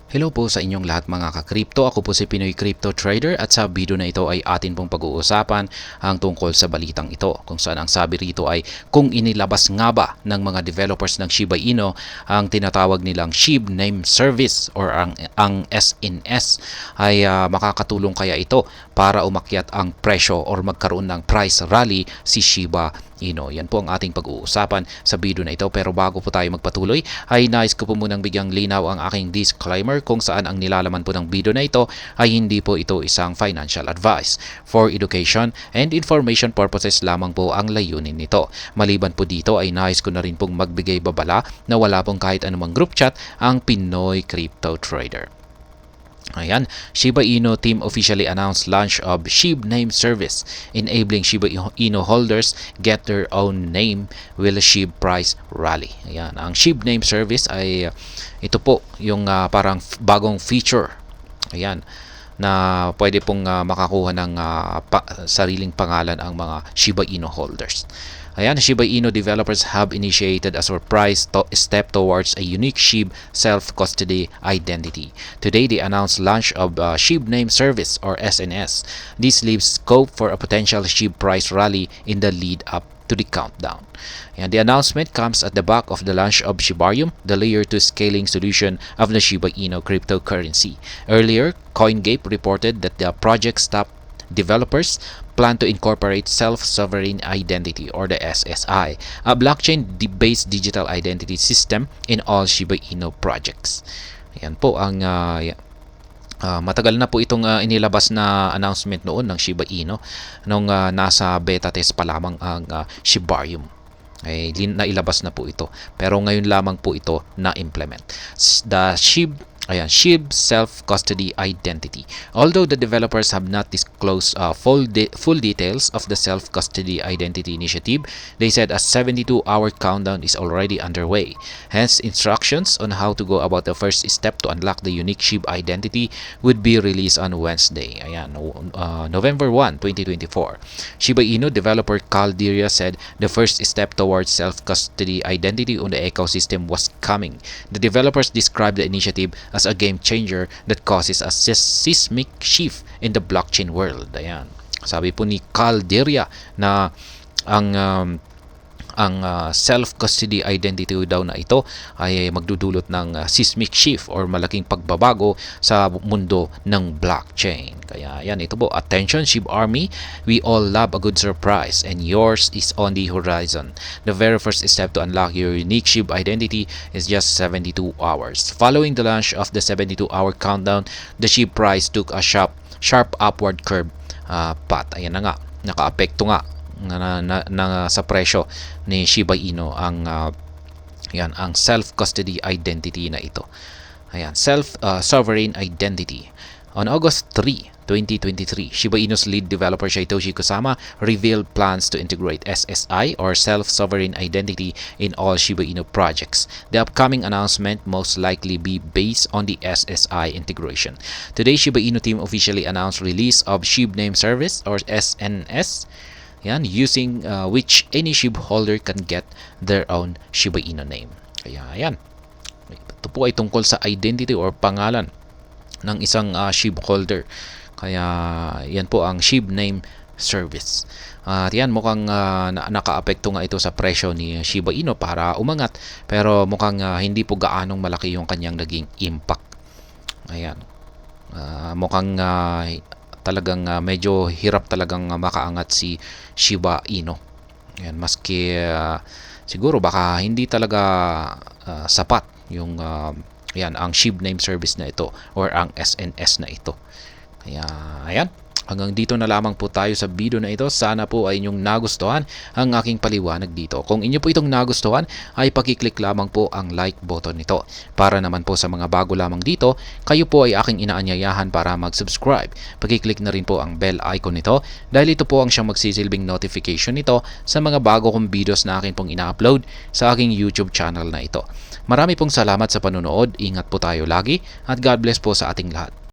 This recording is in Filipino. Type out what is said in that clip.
Hello po sa inyong lahat mga ka-crypto. Ako po si Pinoy Crypto Trader at sa video na ito ay atin pong pag-uusapan ang tungkol sa balitang ito. Kung saan ang sabi rito ay kung inilabas nga ba ng mga developers ng Shiba Inu ang tinatawag nilang SHIB Name Service or ang SNS ay makakatulong kaya ito para umakyat ang presyo or magkaroon ng price rally si Shiba Inu. Yan po ang ating pag-uusapan sa video na ito. Pero bago po tayo magpatuloy ay nais ko po munang bigyang linaw ang aking disclaimer kung saan ang nilalaman po ng video na ito ay hindi po ito isang financial advice. For education and information purposes lamang po ang layunin nito. Maliban po dito ay nais ko na rin pong magbigay babala na wala pong kahit anumang group chat ang Pinoy Crypto Trader. Ayan, Shiba Inu team officially announced launch of SHIB Name Service, enabling Shiba Inu holders get their own name with a SHIB price rally. Ayan, ang SHIB Name Service ay ito po yung parang bagong feature. Ayan, na pwede pong makakuha ng sariling pangalan ang mga Shiba Inu holders. Ayan, Shiba Inu developers have initiated a surprise step towards a unique SHIB self-custody identity. Today, they announced launch of SHIB Name Service or SNS. This leaves scope for a potential SHIB price rally in the lead up to the countdown. And the announcement comes at the back of the launch of Shibarium, the layer 2 scaling solution of the Shiba Inu cryptocurrency. Earlier, CoinGape reported that the project's top developers plan to incorporate self-sovereign identity or the SSI, a blockchain-based digital identity system in all Shiba Inu projects. Ayan po ang matagal na po itong inilabas na announcement noon ng Shiba Inu nung nasa beta test pa lamang ang Shibarium. Ay nailabas na po ito, pero ngayon lamang po ito na-implement. The SHIB self-custody identity. Although the developers have not disclosed full details of the self-custody identity initiative, they said a 72-hour countdown is already underway. Hence, instructions on how to go about the first step to unlock the unique SHIB identity would be released on Wednesday. Ayan, November 1, 2024. Shiba Inu developer Calderia said the first step towards self-custody identity on the ecosystem was coming. The developers described the initiative as a game changer that causes a seismic shift in the blockchain world. Ayan. Sabi po ni Calderia na ang self-custody identity daw na ito ay magdudulot ng seismic shift or malaking pagbabago sa mundo ng blockchain. Kaya yan, ito po. Attention SHIB Army, we all love a good surprise and yours is on the horizon. The very first step to unlock your unique SHIB identity is just 72 hours. Following the launch of the 72-hour countdown, the SHIB price took a sharp upward curve path. Ayan na nga, naka-apekto nga sa presyo ni Shiba Inu ang self-custody identity na ito. Ayan, self-sovereign identity. On August 3, 2023, Shiba Inu's lead developer Satoshi Kusama revealed plans to integrate SSI or self-sovereign identity in all Shiba Inu projects. The upcoming announcement most likely be based on the SSI integration. Today, Shiba Inu team officially announced release of SHIB Name Service or SNS. Yan, using which any SHIB holder can get their own Shiba Inu name. Kaya yan. Ito po ay tungkol sa identity or pangalan ng isang SHIB holder. Kaya yan po ang SHIB Name Service. At yan, mukhang nakaapekto nga ito sa presyo ni Shiba Inu para umangat. Pero mukhang hindi po gaanong malaki yung kanyang naging impact. Ayan. Mukhang talagang medyo hirap talagang makaangat si Shiba Inu. Ayan, maski siguro baka hindi talaga sapat yung ang SHIB Name Service na ito or ang SNS na ito. Kaya ayan, hanggang dito na lamang po tayo sa video na ito. Sana po ay inyong nagustuhan ang aking paliwanag dito. Kung inyo po itong nagustuhan ay pakiclick lamang po ang like button nito. Para naman po sa mga bago lamang dito, kayo po ay aking inaanyayahan para mag-subscribe. Pakiclick na rin po ang bell icon nito dahil ito po ang siyang magsisilbing notification nito sa mga bago kong videos na akin pong ina-upload sa aking YouTube channel na ito. Marami pong salamat sa panonood. Ingat po tayo lagi at God bless po sa ating lahat.